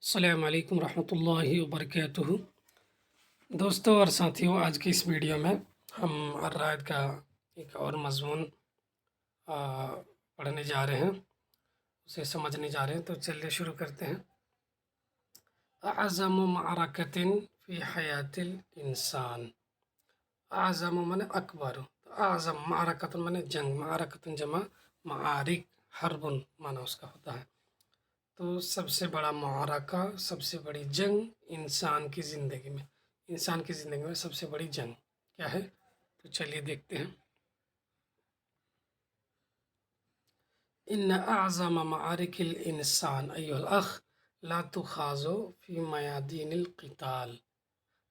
السلام علیکم ورحمۃ اللہ وبرکاتہ۔ دوستوں اور ساتھیوں، آج کی اس ویڈیو میں ہم الرائد کا ایک اور مضمون پڑھنے جا رہے ہیں، اسے سمجھنے جا رہے ہیں۔ تو چلیے شروع کرتے ہیں۔ اعظم معرکۃ فی حیات الانسان۔ اعظم من اکبر، اعظم معرکۃ من جنگ، معرکۃ جمع معارک، حرب معنی اس کا ہوتا ہے۔ تو سب سے بڑا معرکہ، سب سے بڑی جنگ انسان کی زندگی میں سب سے بڑی جنگ کیا ہے؟ تو چلیے دیکھتے ہیں۔ ان اعظم معارک الانسان ایھا الاخ لا تخاض فی میادین القتال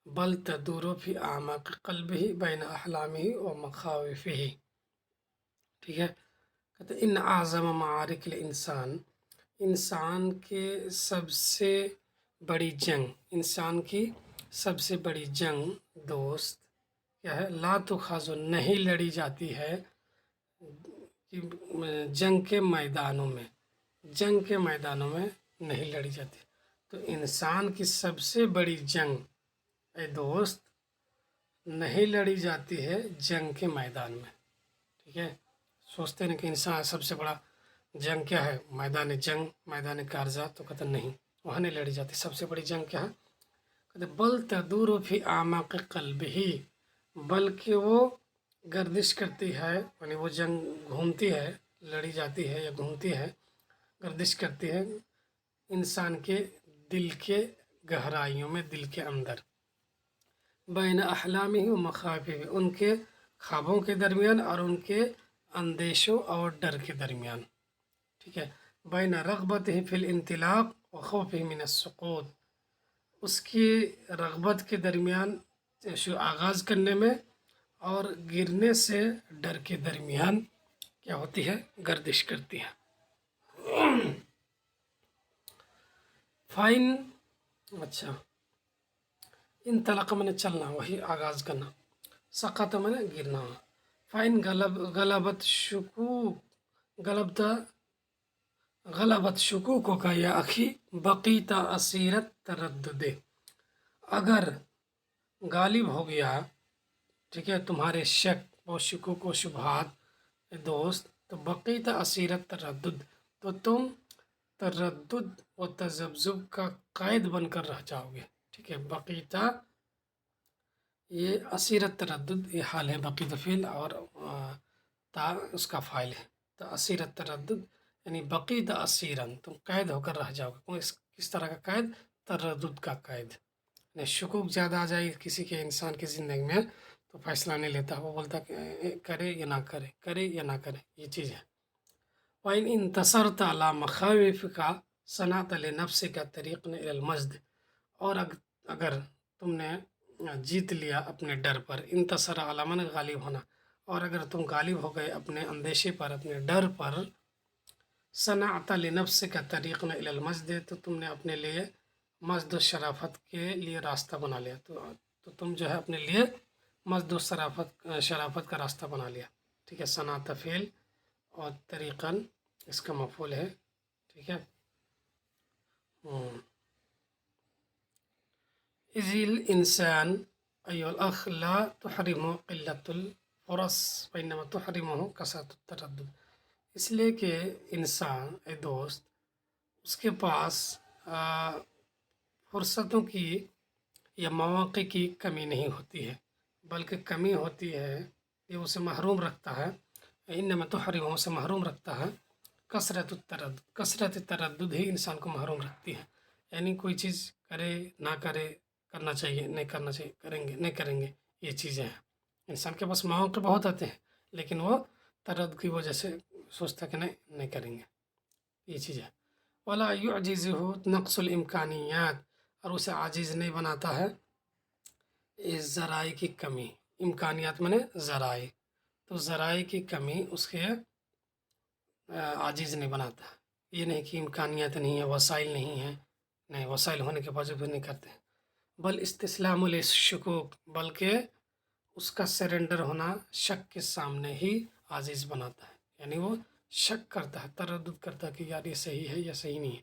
بل تدور فی اعماق قلبہ بین احلامہ و مخاوفہ۔ ٹھیک ہے، کہتے ہیں ان اعظم معارک الانسان، انسان کے سب سے بڑی جنگ، انسان کی سب سے بڑی جنگ دوست کیا ہے؟ لا تخاض، نہیں لڑی جاتی ہے، جنگ کے میدانوں میں، جنگ کے میدانوں میں نہیں لڑی جاتی۔ تو انسان کی سب سے بڑی جنگ اے دوست نہیں لڑی جاتی ہے جنگ کے میدان میں۔ ٹھیک ہے، سوچتے ہیں کہ انسان سب سے بڑا جنگ کیا ہے؟ میدان جنگ، میدان کارزات، تو کہتے نہیں، وہاں نہیں لڑی جاتی۔ سب سے بڑی جنگ کیا ہے؟ کہتے بل تدور فی اعماق قلبہ، بلکہ وہ گردش کرتی ہے، یعنی وہ جنگ گھومتی ہے، لڑی جاتی ہے یا گھومتی ہے، گردش کرتی ہے انسان کے دل کے گہرائیوں میں، دل کے اندر، بین احلامہ و مخاوفہ، ان کے خوابوں کے درمیان اور ان کے اندیشوں اور ڈر کے درمیان۔ ٹھیک ہے، بین رغبتہ فی الانطلاق و خوفہ من السقوط، اس کی رغبت کے درمیان آغاز کرنے میں اور گرنے سے ڈر کے درمیان کیا ہوتی ہے؟ گردش کرتی ہے۔ فائن، اچھا، انطلق میں نے چلنا، وہی آغاز کرنا، سقط میں نے گرنا۔ فائن غلبت شکوک، غلبت شکوکوں کا یا اخی بقیت اسیرت تردد، اگر غالب ہو گیا، ٹھیک ہے، تمہارے شک و شکوک و شبہات دوست، تو بقیت اسیرت تردد، تو تم تردد و تذبذب کا قید بن کر رہ جاؤ گے۔ ٹھیک ہے، بقیتا یہ اسیرت تردد، یہ حال ہے، بقیت فعل اور تا اس کا فاعل ہے۔ تو اسیرت تردد یعنی بقیت اسیرن، تم قید ہو کر رہ جاؤ گے۔ کس طرح کا قید؟ تردد کا قید، یعنی شکوک زیادہ آ جائے کسی کے، انسان کی زندگی میں، تو فیصلہ نہیں لیتا، وہ بولتا کہ کرے یا نہ کرے، کرے یا نہ کرے، یہ چیز ہے۔ وَإِنْ انتصرت علی مخاوفک صنعت لنفسک طریقا الی المجد، اور اگر تم نے جیت لیا اپنے ڈر پر، انتصر علی من غالب ہونا، اور اگر تم غالب ہو گئے اپنے اندیشے پر، اپنے ڈر پر، صنعت لنفسک طریقا الی المجد، تو تم نے اپنے لیے مجد و شرافت کے لیے راستہ بنا لیا، تو تم جو ہے اپنے لیے مجد و شرافت کا راستہ بنا لیا۔ ٹھیک ہے، صنعت فعل اور طریقاً اس کا مفعول ہے۔ ٹھیک ہے، اذ الانسان ایھا الاخ لا تحرمہ قلۃ الفرص وانما تحرمہ کثرۃ التردد، اس لیے کہ انسان اے دوست، اس کے پاس فرصتوں کی یا مواقع کی کمی نہیں ہوتی ہے، بلکہ کمی ہوتی ہے، یہ اسے محروم رکھتا ہے، انما تحرمہ سے محروم رکھتا ہے کثرت التردد، کثرت تردد ہی انسان کو محروم رکھتی ہے، یعنی کوئی چیز کرے نہ کرے، کرنا چاہیے نہیں کرنا چاہیے، کریں گے نہیں کریں گے، یہ چیزیں ہیں۔ انسان کے پاس مواقع بہت آتے ہیں، لیکن وہ تردد کی وجہ سے سوچتا کہ نہیں کریں گے، یہ چیز ہے۔ ولا يعجزه نقص الامکانیات، اور اسے عاجز نہیں بناتا ہے اس ذرائع کی کمی، امکانیات میں نے ذرائع، تو ذرائع کی کمی اس کے عاجز نہیں بناتا۔ یہ نہیں کہ امکانیات نہیں ہیں، وسائل نہیں ہیں، نہیں، وسائل ہونے کے باوجود بھی نہیں کرتے ہیں، بل استسلام للشکوک، بلکہ اس کا سرنڈر ہونا شک کے سامنے ہی عاجز بناتا ہے، یعنی وہ شک کرتا ہے، تردد کرتا ہے کہ یار یہ صحیح ہے یا صحیح نہیں ہے،